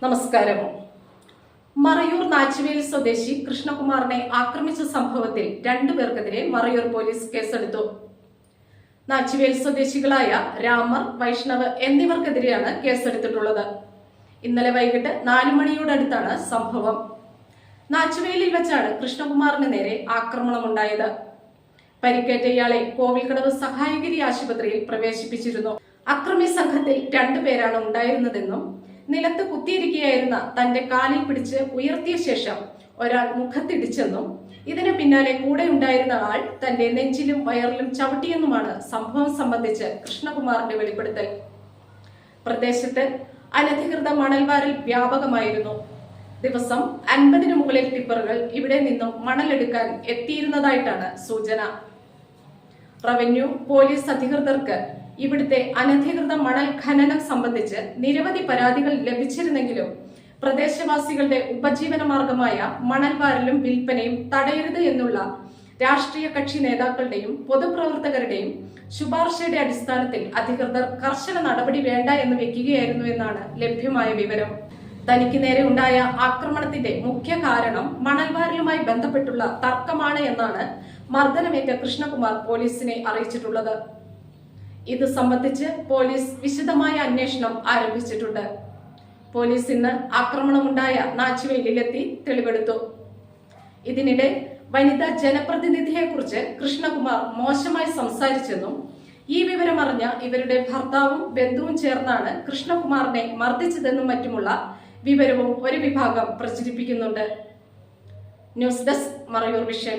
നമസ്കാരം. മറയൂർ നാച്ചുവേൽ സ്വദേശി കൃഷ്ണകുമാറിനെ ആക്രമിച്ച സംഭവത്തിൽ രണ്ടുപേർക്കെതിരെ മറയൂർ പോലീസ് കേസെടുത്തു. നാച്ചുവേൽ സ്വദേശികളായ രാമർ, വൈഷ്ണവ് എന്നിവർക്കെതിരെയാണ് കേസെടുത്തിട്ടുള്ളത്. ഇന്നലെ വൈകിട്ട് 4 മണിയോടടുത്താണ് സംഭവം. നാച്ചുവേലിൽ വെച്ചാണ് കൃഷ്ണകുമാറിന് നേരെ ആക്രമണമുണ്ടായത്. പരിക്കേറ്റ ഇയാളെ കോവിൽക്കടവ് സഹായഗിരി ആശുപത്രിയിൽ പ്രവേശിപ്പിച്ചിരുന്നു. അക്രമി സംഘത്തിൽ 2 പേരാണ് ഉണ്ടായിരുന്നതെന്നും നിലത്ത് കുത്തിയിരിക്കുകയായിരുന്ന തന്റെ കാലിൽ പിടിച്ച് ഉയർത്തിയ ശേഷം ഒരാൾ മുഖത്തിടിച്ചെന്നും ഇതിന് പിന്നാലെ കൂടെ ഉണ്ടായിരുന്ന ആൾ തന്റെ നെഞ്ചിലും വയറിലും ചവിട്ടിയെന്നുമാണ് സംഭവം സംബന്ധിച്ച് കൃഷ്ണകുമാറിന്റെ വെളിപ്പെടുത്തൽ. പ്രദേശത്ത് അനധികൃത മണൽവാരൽ വ്യാപകമായിരുന്നു. ദിവസം 50-ന് മുകളിൽ ടിപ്പറുകൾ ഇവിടെ നിന്നും മണലെടുക്കാൻ എത്തിയിരുന്നതായിട്ടാണ് സൂചന. റവന്യൂ, പോലീസ് അധികൃതർക്ക് ഇവിടുത്തെ അനധികൃത മണൽ ഖനനം സംബന്ധിച്ച് നിരവധി പരാതികൾ ലഭിച്ചിരുന്നെങ്കിലും പ്രദേശവാസികളുടെ ഉപജീവന മാർഗമായ മണൽവാരലും വിൽപ്പനയും തടയരുത് എന്നുള്ള രാഷ്ട്രീയ കക്ഷി നേതാക്കളുടെയും പൊതുപ്രവർത്തകരുടെയും ശുപാർശയുടെ അടിസ്ഥാനത്തിൽ അധികൃതർ കർശന നടപടി വേണ്ട എന്ന് വെക്കുകയായിരുന്നു എന്നാണ് ലഭ്യമായ വിവരം. തനിക്ക് നേരെ ഉണ്ടായ ആക്രമണത്തിന്റെ മുഖ്യ കാരണം മണൽവാരലുമായി ബന്ധപ്പെട്ടുള്ള തർക്കമാണ് എന്നാണ് മർദ്ദനമേറ്റ കൃഷ്ണകുമാർ പോലീസിനെ അറിയിച്ചിട്ടുള്ളത്. ഇത് സംബന്ധിച്ച് പോലീസ് വിശദമായ അന്വേഷണം ആരംഭിച്ചിട്ടുണ്ട്. പോലീസ് ഇന്ന് ആക്രമണമുണ്ടായ നാച്ചുവേലിലെത്തി തെളിവെടുത്തു. ഇതിനിടെ വനിതാ ജനപ്രതിനിധിയെക്കുറിച്ച് കൃഷ്ണകുമാർ മോശമായി സംസാരിച്ചെന്നും ഈ വിവരമറിഞ്ഞ ഇവരുടെ ഭർത്താവും ബന്ധുവും ചേർന്നാണ് കൃഷ്ണകുമാറിനെ മർദ്ദിച്ചതെന്നും മറ്റുമുള്ള വിവരവും ഒരു വിഭാഗം പ്രചരിപ്പിക്കുന്നുണ്ട്. News desk, Marayoor vision.